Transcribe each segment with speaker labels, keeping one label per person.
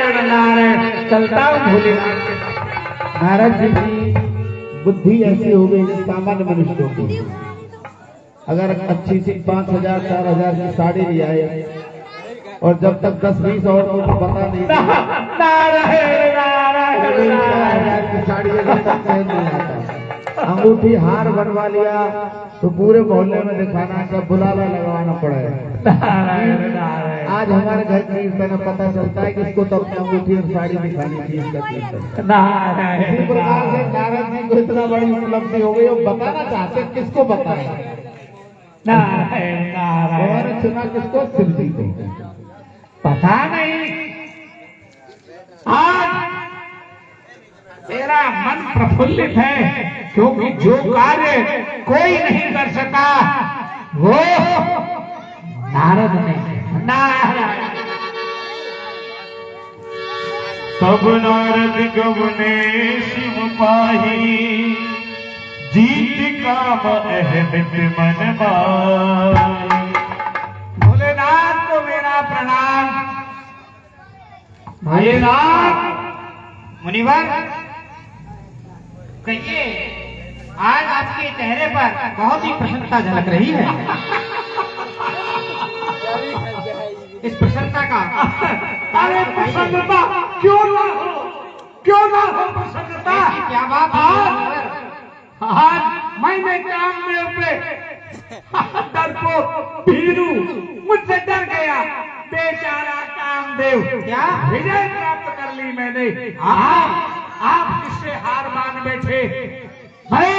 Speaker 1: नारायण नारायण, चलता हूँ भोलेनाथ।
Speaker 2: नारद जी की बुद्धि ऐसी हो गई सामान्य मनुष्यों की, अगर अच्छी सी 5,000 4,000 की साड़ी ले आए और जब तक 10-20 और को पता नहीं
Speaker 1: नारायण नारायण नारायण,
Speaker 2: 4,000 की साड़ी अगर तक पहन नहीं आता, अंगूठी हार बनवा लिया तो पूरे मोहल्ले में दिखाना, सब बुलावा लगवाना पड़ेगा।
Speaker 1: नारायण नारायण,
Speaker 2: आज हमारे घर कीर्तन में पता चलता है कि इसको तो अपनी अंगूठी और साड़ी दिखानी थी इसका कीर्तन।
Speaker 1: नारायण
Speaker 2: इसी प्रकार से नारद जी को इतना बड़ी उपलब्धि हो गई और बताना चाहते किसको बताएं।
Speaker 1: नारायण नारायण,
Speaker 2: और सुना किसको? शिव जी को।
Speaker 1: पता नहीं आज मेरा मन प्रफुल्लित है, क्योंकि जो कार्य कोई नहीं कर सका वो नारद ने। नारायण,
Speaker 3: तब नारद गवने शिव पाही, जीत काम अहमित मन माही।
Speaker 1: भोलेनाथ को मेरा प्रणाम। भोलेनाथ, मुनिवर कहिए, आज आपके चेहरे पर बहुत ही प्रसन्नता झलक रही है। इस प्रसन्नता का अरे प्रसन्नता क्यों ना हो, क्यों ना हो प्रसन्नता? क्या बात है? आज मैंने कामदेव पे डरपोक भीरू मुझसे डर गया, बेचारा कामदेव। क्या विजय प्राप्त कर ली मैंने? आप किससे हार मान बैठे, मैं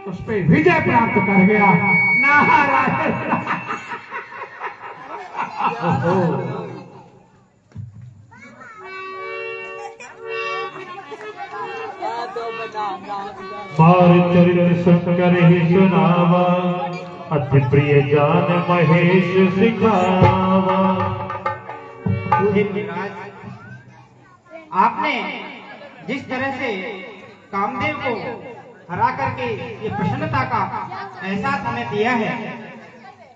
Speaker 1: उस पे विजय प्राप्त कर गया। नारायण,
Speaker 3: बार चरित शंकर ही सुनावा, अति प्रिय जान महेश सिखावा।
Speaker 1: आपने जिस तरह से कामदेव को हरा करके ये प्रसन्नता का एहसास हमें दिया है,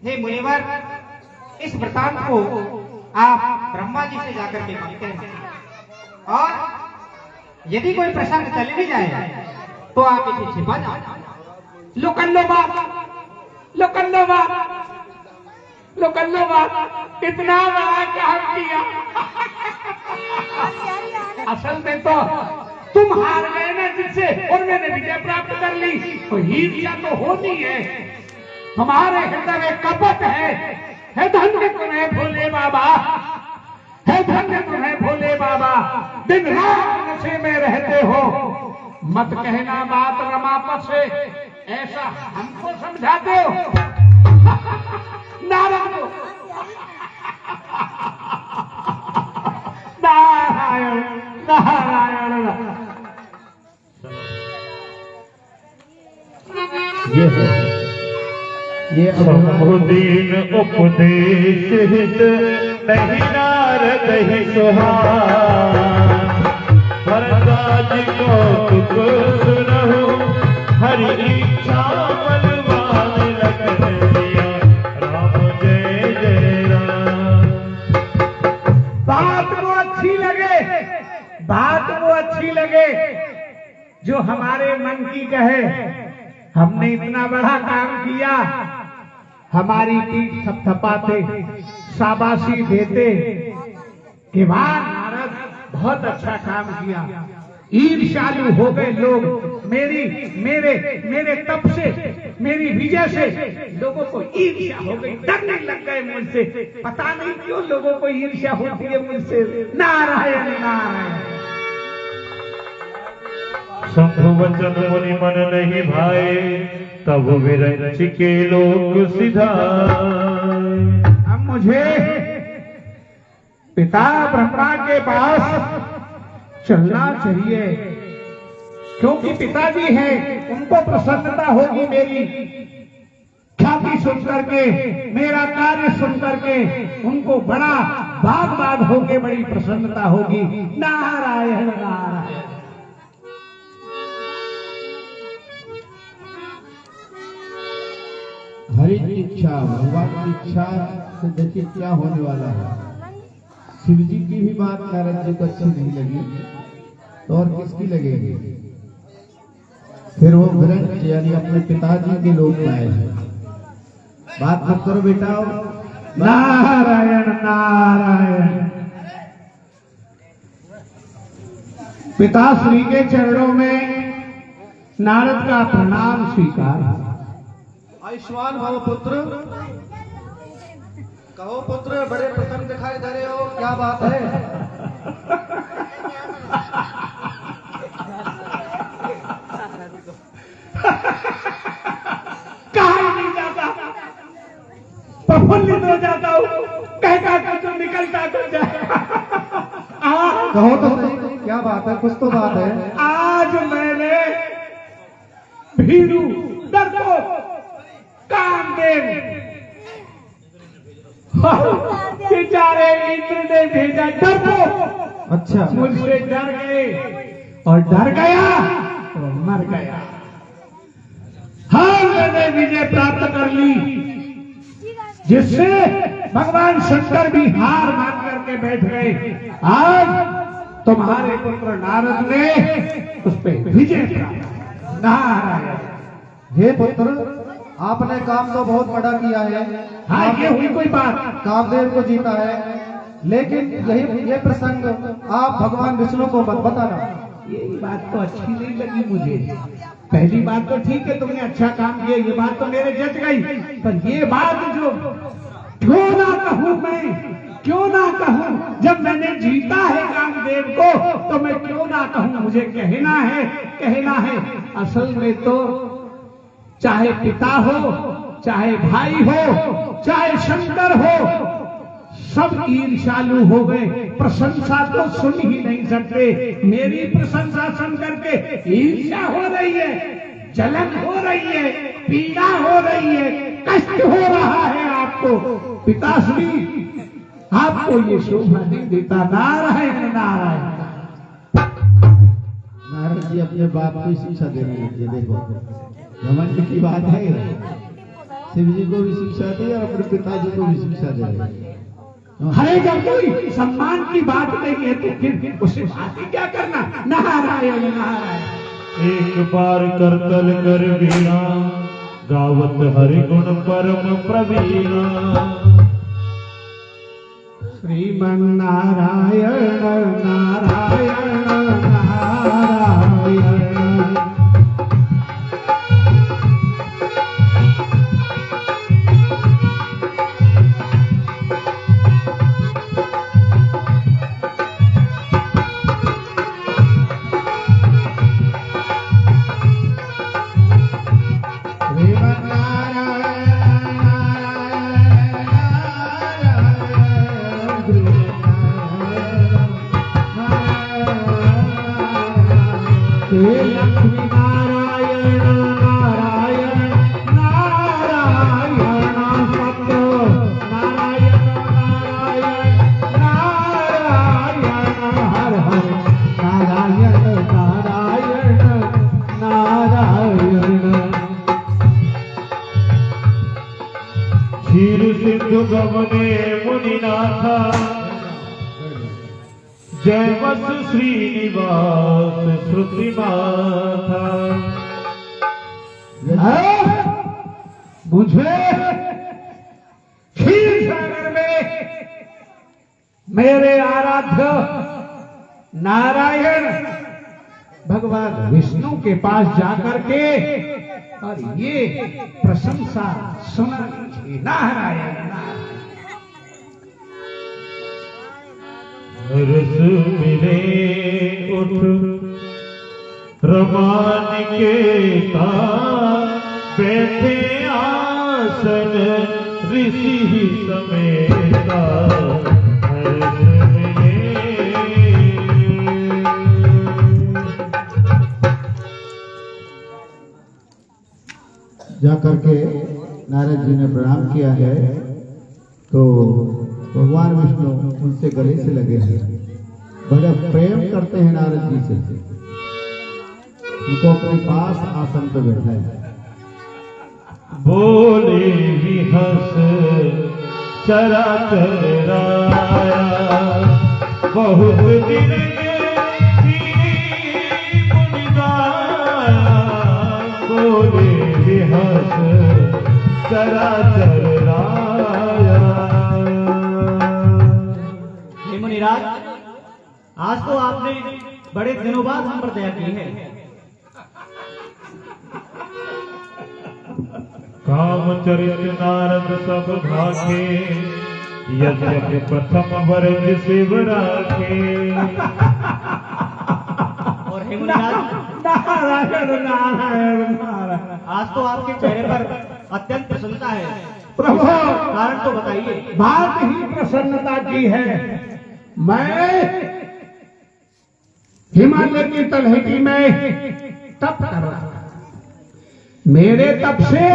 Speaker 1: हे मुनिवर, इस वृतांत को आप ब्रह्मा जी से जाकर के मांगते हैं, और यदि कोई प्रसंग चल भी जाए तो आप इसे छिपा जाओ। लोकल्लो बात इतना बड़ा काम किया। असल में तो तुम हार गए ना जिससे, और मैंने विजय प्राप्त कर ली, तो ईर्ष्या तो होनी है। हमारे हृदय में कपट है धन्य तुम्हें भोले बाबा, है धन्य तुम्हें भोले बाबा। दिन रात नशे में रहते हो, मत कहना बात रमापत से, ऐसा हमको समझाते हो। नारायण नारायण नारायण,
Speaker 2: ये
Speaker 3: समुदीन उपदेश हित, नहीं नारद ही सुहान। भरद्वाज कौतुक सुनहु, हरि इच्छा बलवान रखन दिया, राम जय जय राम।
Speaker 1: बात वो अच्छी लगे जो हमारे मन की कहे। हमने इतना बड़ा काम किया, हमारी पीठ थपथपाते, शाबाशी देते कि वाह नारद, बहुत अच्छा काम किया। ईर्ष्यालु हो गए लोग मेरे तप से, मेरी विजय से लोगों को ईर्ष्या हो गई, डरने लग गए मुझसे। पता नहीं क्यों लोगों को ईर्ष्या होती है मुझसे। नारायण नारायण,
Speaker 3: शंभु वचन मुनि मन नहीं भाए, तब विरंच के लोक सिधाए।
Speaker 1: अब मुझे पिता ब्रह्मा के पास चलना चाहिए, क्योंकि पिताजी हैं, उनको प्रसन्नता होगी मेरी ख्याति सुन करके, मेरा कार्य सुन करके उनको बड़ा बाग होके बड़ी प्रसन्नता होगी। नारायण नारायण,
Speaker 2: हरि की इच्छा, भगवान की इच्छा से देखिए क्या होने वाला है। शिव जी की भी बात नारद जी को अच्छी नहीं लगी तो और किसकी लगेगी। फिर वो विरंच यानी अपने पिताजी के लोक में आए। बात मत करो बेटा।
Speaker 1: नारायण नारायण। पिताश्री के चरणों में नारद का प्रणाम स्वीकार।
Speaker 4: आयुष्मान भव पुत्र। कहो पुत्र, बड़े प्रसन्न दिखाई दे रहे हो, क्या बात है?
Speaker 1: कहा नहीं जाता, प्रफुल्लित हो जाता हूँ, कहता तो निकलता तो जाए।
Speaker 4: कहो तो सही, क्या बात है? कुछ तो बात है।
Speaker 1: आज मैंने भीरू डरपोक कामदेव बेचारे इंद्र ने भेजा डरपोक।
Speaker 4: अच्छा,
Speaker 1: मुझसे डर गए और डर गया और मर गया। हाँ, मैंने विजय प्राप्त कर ली, जिससे भगवान शंकर भी हार मान करके बैठ गए। आज तुम्हारे पुत्र नारद ने उस पर विजय प्राप्त। नारायण।
Speaker 4: हे पुत्र, आपने काम तो बहुत बड़ा किया है।
Speaker 1: हाँ, ये हुई कोई बात।
Speaker 4: कामदेव को जीता है, लेकिन ये प्रसंग आप भगवान विष्णु को मत बताना।
Speaker 1: ये बात तो अच्छी नहीं लगी मुझे। पहली बात तो ठीक है, तुमने अच्छा काम किया, ये बात तो मेरे जच गई। पर ये बात जो क्यों ना कहूं मैं, क्यों ना कहूं, जब मैंने जीता है कामदेव को तो मैं क्यों ना कहूं, मुझे कहना है, कहना है। असल में तो चाहे पिता हो, चाहे भाई हो, चाहे शंकर हो, सब ईर्ष्यालु हो गए। प्रशंसा तो सुन ही नहीं सकते। मेरी प्रशंसा सुन करके ईर्ष्या हो रही है, जलन हो रही है, पीड़ा हो रही है, कष्ट हो रहा है आपको। पिताश्री, आपको ये शोभा नहीं देता। नारायण नारायण।
Speaker 2: नारद जी अपने बाप को शिक्षा देने लगे। देखो, घमंड की बात है। शिव जी को भी शिक्षा दी और अपने पिताजी को भी शिक्षा दे रहे।
Speaker 1: अरे जब कोई सम्मान की बात नहीं है तो फिर उसे बात ही क्या करना। नारायण नारायण।
Speaker 3: एक बार करतल कर वीणा, गावत हरि गुण परम प्रवीणा।
Speaker 1: श्रीमन नारायण नारायण नारायण। लक्ष्मी नारायण नारायण नारायण सत्य नारायण नारायण नारायण हर हर नारायण नारायण नारायण।
Speaker 3: क्षीर सिंधु गमने मुनिनाथा, जय वस श्रीनिवास श्रुति माथा।
Speaker 1: मुझे क्षीर सागर में मेरे आराध्य नारायण भगवान विष्णु के पास जाकर के और ये प्रशंसा सुना। नारायण नारायण।
Speaker 3: रस मिले उठ रमानिकेता, बैठे आसन ऋषि समेता। रस मिले।
Speaker 2: जाकर के नारद जी ने प्रणाम किया है तो भगवान विष्णु उनसे गले से लगे हैं। बड़ा प्रेम करते हैं नारद जी से। उनको अपने पास आसन पर बैठाया।
Speaker 3: बोले विहस चराचर राया। बहुत दिन बोले विहस चराचर राया।
Speaker 5: हे मुनिराज, आज तो आपने बड़े दिनों बाद हम पर दया की है।
Speaker 3: कामचरित नारद सब भाखे, यद्यपि प्रथम वर्ज शिव राखे।
Speaker 5: और हे मुनिराज,
Speaker 1: नारायण नारायण नारायण।
Speaker 5: आज तो आपके चेहरे पर अत्यंत प्रसन्नता है।
Speaker 1: प्रभु,
Speaker 5: कारण तो बताइए।
Speaker 1: बात ही प्रसन्नता की है। मैं हिमालय की तलहटी में तप कर रहा था। मेरे तप से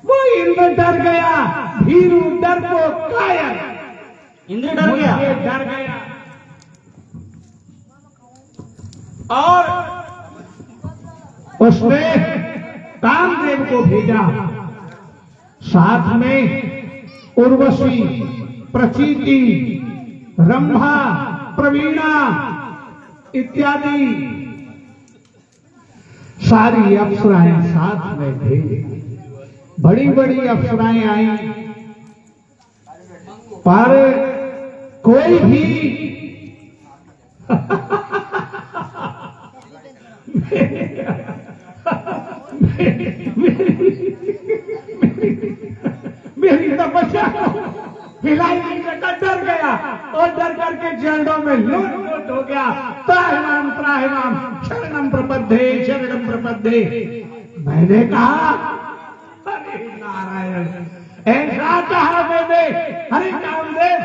Speaker 1: वो इंद्र डर गया, भीरू डर को कायर।
Speaker 5: इंद्र डर गया?
Speaker 1: मुझे डर गया और उसने कामदेव को भेजा। साथ में उर्वशी, प्रचीति, रंभा, प्रवीणा इत्यादि सारी अप्सराएं साथ में भेजी। बड़ी बड़ी अप्सराएं आई, पर कोई भी मेरी तपस्या हिलाई नहीं सकता, डर गया और डर करके चरणों में लोट हो गया। त्राहिमाम त्राहिमाम शरणम प्रपद्ये शरणम प्रपद्ये। मैंने कहा अरे नारायण, ऐसा कहा मैंने, अरे कामदेव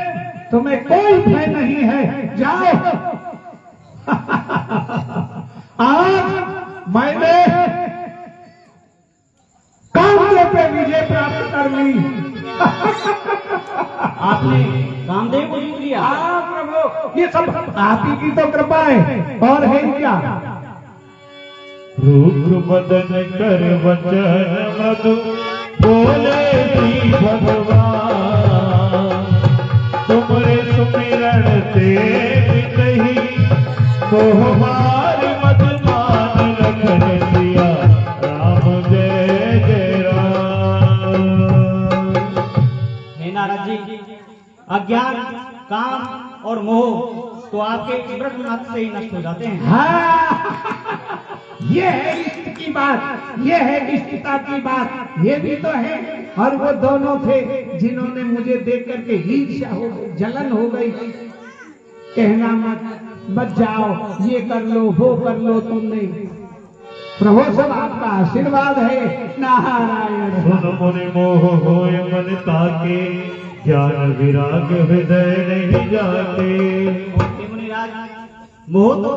Speaker 1: तुम्हें कोई भय नहीं है, जाओ। आज मैंने कामदेव पे विजय प्राप्त कर ली।
Speaker 5: आपने कामदेव को जीत लिया?
Speaker 1: हाँ प्रभु, ये सब आप ही की तो कृपा है, और है क्या।
Speaker 3: रूप बदन कर वचन मधु बोले श्री भगवान। तुमरे सुमिरन ते नहीं मोहमार मत मान लखन दिया। राम जय जय राम।
Speaker 5: हे नारद जी, अज्ञान, काम और मोह तो आपके स्मृति मात्र से ही नष्ट हो जाते हैं।
Speaker 1: हाँ, ये है इष्ट की बात, ये है इष्टता की बात, ये भी तो है। और वो दोनों थे जिन्होंने मुझे देख करके ईर्ष्या हो गई, जलन हो गई। कहना मत जाओ, ये कर लो वो कर लो, तुम नहीं। प्रभु सब आपका आशीर्वाद है। नारायण।
Speaker 3: सुन मुनि मोह होय मन ताके, ज्ञान विराग हृदय नहीं जाते।
Speaker 5: हे मुनिराज, मोह तो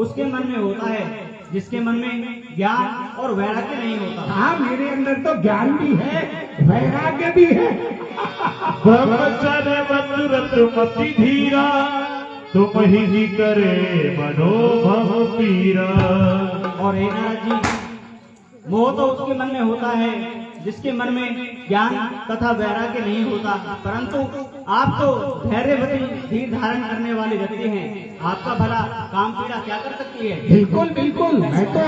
Speaker 5: उसके मन में होता है जिसके मन में ज्ञान और वैराग्य नहीं होता।
Speaker 1: हाँ, मेरे अंदर तो ज्ञान भी है, वैराग्य भी है।
Speaker 3: ब्रह्मचर्य व्रत मति धीरा, तुम ही करे मनोभव पीरा।
Speaker 5: और हे नारद जी, मोह तो उसके मन में होता है जिसके मन में ज्ञान तथा वैराग्य नहीं होता। परंतु आप तो धैर्यवती, धीर धारण करने वाले व्यक्ति हैं। आपका भला काम पीड़ा क्या कर सकती है?
Speaker 1: बिल्कुल बिल्कुल, मैं तो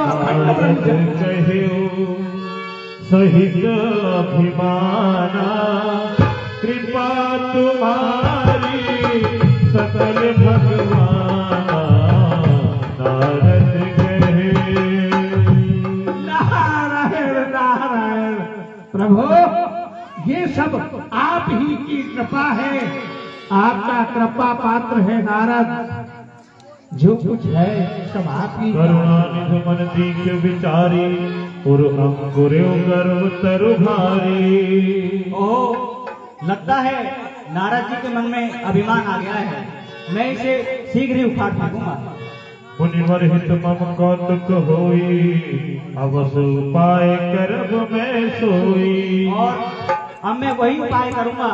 Speaker 3: सहित अभिमाना, कृपा तुम्हारी सकल भगवान। नारद कहे
Speaker 1: नारायण नारायण। प्रभु, ये सब आप ही की कृपा है, आपका कृपा पात्र है नारद। जो कुछ है सब आप ही।
Speaker 3: करुणानिध मन दीख विचारी, उर अंकुर्यो गर्व तरु भारी।
Speaker 5: ओह, लगता है नारद जी के मन में अभिमान आ गया है। मैं इसे शीघ्र ही उखाड़ फेंकूंगा।
Speaker 3: मुनिवर हित मम कौतुक होई, अवस उपाय करब मैं सोई।
Speaker 5: और अब मैं वही उपाय करूंगा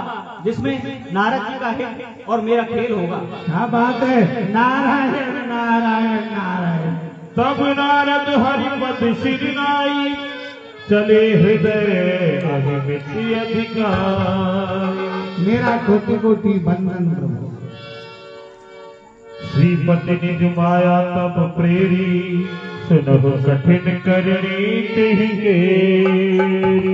Speaker 5: जिसमें नारद जी का हित और मेरा खेल होगा।
Speaker 1: क्या बात है। नारायण नारायण नारायण।
Speaker 3: तब नारद हरिपद सिर नाई, चले हृदय अहिमित अधिकार।
Speaker 4: मेरा कोटि कोटि वंदन प्रभु।
Speaker 3: श्रीपति निज माया तब प्रेरी, सुनहु कठिन करनी तेहि केरी।